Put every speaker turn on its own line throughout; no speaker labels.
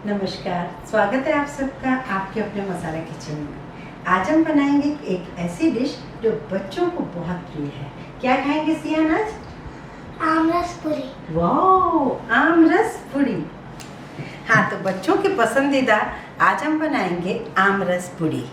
नमस्कार, स्वागत है आप सबका आपके अपने मसाला किचन में। आज हम बनाएंगे एक ऐसी डिश जो बच्चों को बहुत प्रिय है। क्या खाएंगे सियान आज?
आमरस पूरी।
वाह, आमरस पूरी। हाँ, तो बच्चों के पसंदीदा आज हम बनाएंगे आमरस पूरी।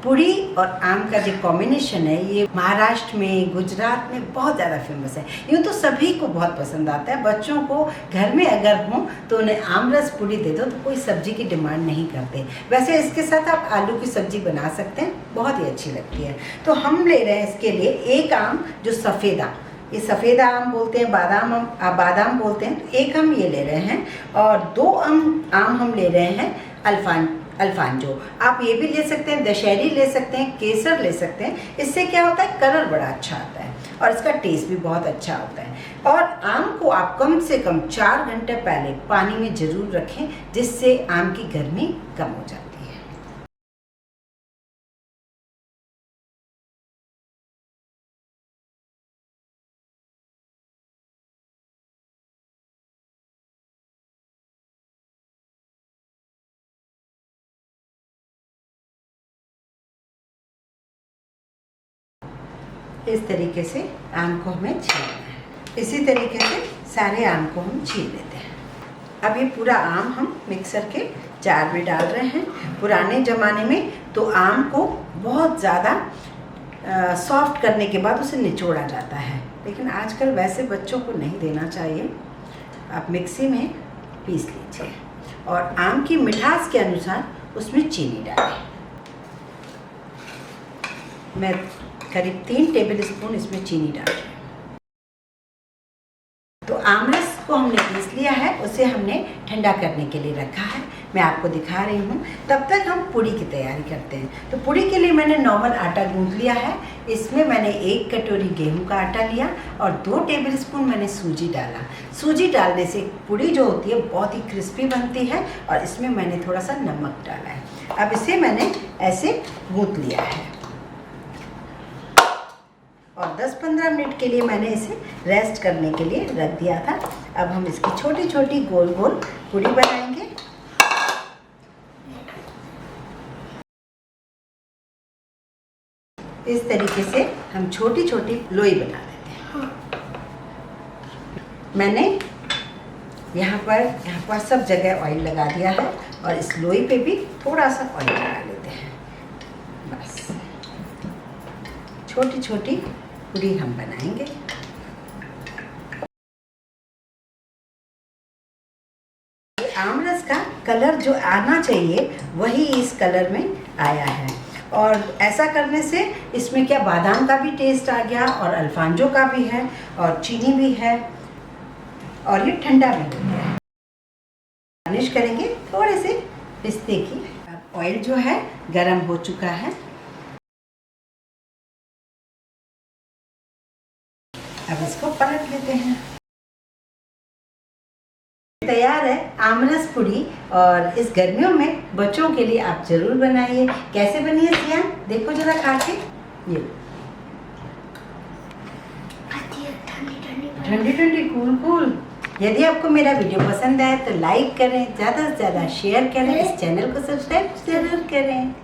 पूरी और आम का जो कॉम्बिनेशन है ये महाराष्ट्र में, गुजरात में बहुत ज़्यादा फेमस है। यूँ तो सभी को बहुत पसंद आता है। बच्चों को घर में अगर हो तो उन्हें आमरस पूरी दे दो तो कोई सब्जी की डिमांड नहीं करते। वैसे इसके साथ आप आलू की सब्जी बना सकते हैं, बहुत ही अच्छी लगती है। तो हम ले रहे हैं इसके लिए एक आम जो सफ़ेदा, ये सफ़ेदा आम बोलते हैं, बादाम बोलते हैं, तो एक हम ये ले रहे हैं। और दो आम हम ले रहे हैं अल्फांजो। आप ये भी ले सकते हैं, दशहरी ले सकते हैं, केसर ले सकते हैं। इससे क्या होता है, कलर बड़ा अच्छा आता है और इसका टेस्ट भी बहुत अच्छा होता है। और आम को आप कम से कम 4 घंटे पहले पानी में ज़रूर रखें, जिससे आम की गर्मी कम हो जाती है। इस तरीके से आम को हमें छीलना है। इसी तरीके से सारे आम को हम छील लेते हैं। अब ये पूरा आम हम मिक्सर के जार में डाल रहे हैं। पुराने ज़माने में तो आम को बहुत ज़्यादा सॉफ्ट करने के बाद उसे निचोड़ा जाता है, लेकिन आजकल वैसे बच्चों को नहीं देना चाहिए। आप मिक्सी में पीस लीजिए और आम की मिठास के अनुसार उसमें चीनी डालें। मैं करीब 3 टेबल स्पून इसमें चीनी डाल रही हूँ। तो आमरस को हमने पीस लिया है, उसे हमने ठंडा करने के लिए रखा है। मैं आपको दिखा रही हूँ। तब तक हम पूड़ी की तैयारी करते हैं। तो पूड़ी के लिए मैंने नॉर्मल आटा गूंथ लिया है। इसमें मैंने 1 कटोरी गेहूं का आटा लिया और 2 टेबल स्पून मैंने सूजी डाला। सूजी डालने से पूड़ी जो होती है बहुत ही क्रिस्पी बनती है और इसमें मैंने थोड़ा सा नमक डाला है। अब इसे मैंने ऐसे गूंथ लिया है और 10-15 मिनट के लिए मैंने इसे रेस्ट करने के लिए रख दिया था। अब हम इसकी छोटी छोटी गोल गोल पूड़ी बनाएंगे। इस तरीके से हम छोटी छोटी लोई बना लेते हैं। मैंने यहाँ पर सब जगह ऑयल लगा दिया है और इस लोई पे भी थोड़ा सा ऑयल लगा लेते हैं। बस छोटी छोटी पूड़ी हम बनाएंगे। आमरस का कलर जो आना चाहिए वही इस कलर में आया है। और ऐसा करने से इसमें क्या बादाम का भी टेस्ट आ गया और अल्फांजो का भी है और चीनी भी है और ये ठंडा भी हो गया है। गार्निश करेंगे थोड़े से पिस्ते की। अब ऑयल जो है गरम हो चुका है। अब इसको पलट लेते हैं। तैयार है आमरस पूरी और इस गर्मियों में बच्चों के लिए आप जरूर बनाइए। कैसे बनी है सियान, देखो जरा खा के। ये ठंडी ठंडी कूल कूल। यदि आपको मेरा वीडियो पसंद आए तो लाइक करें, ज़्यादा से ज़्यादा शेयर करें, इस चैनल को सब्सक्राइब जरूर करें।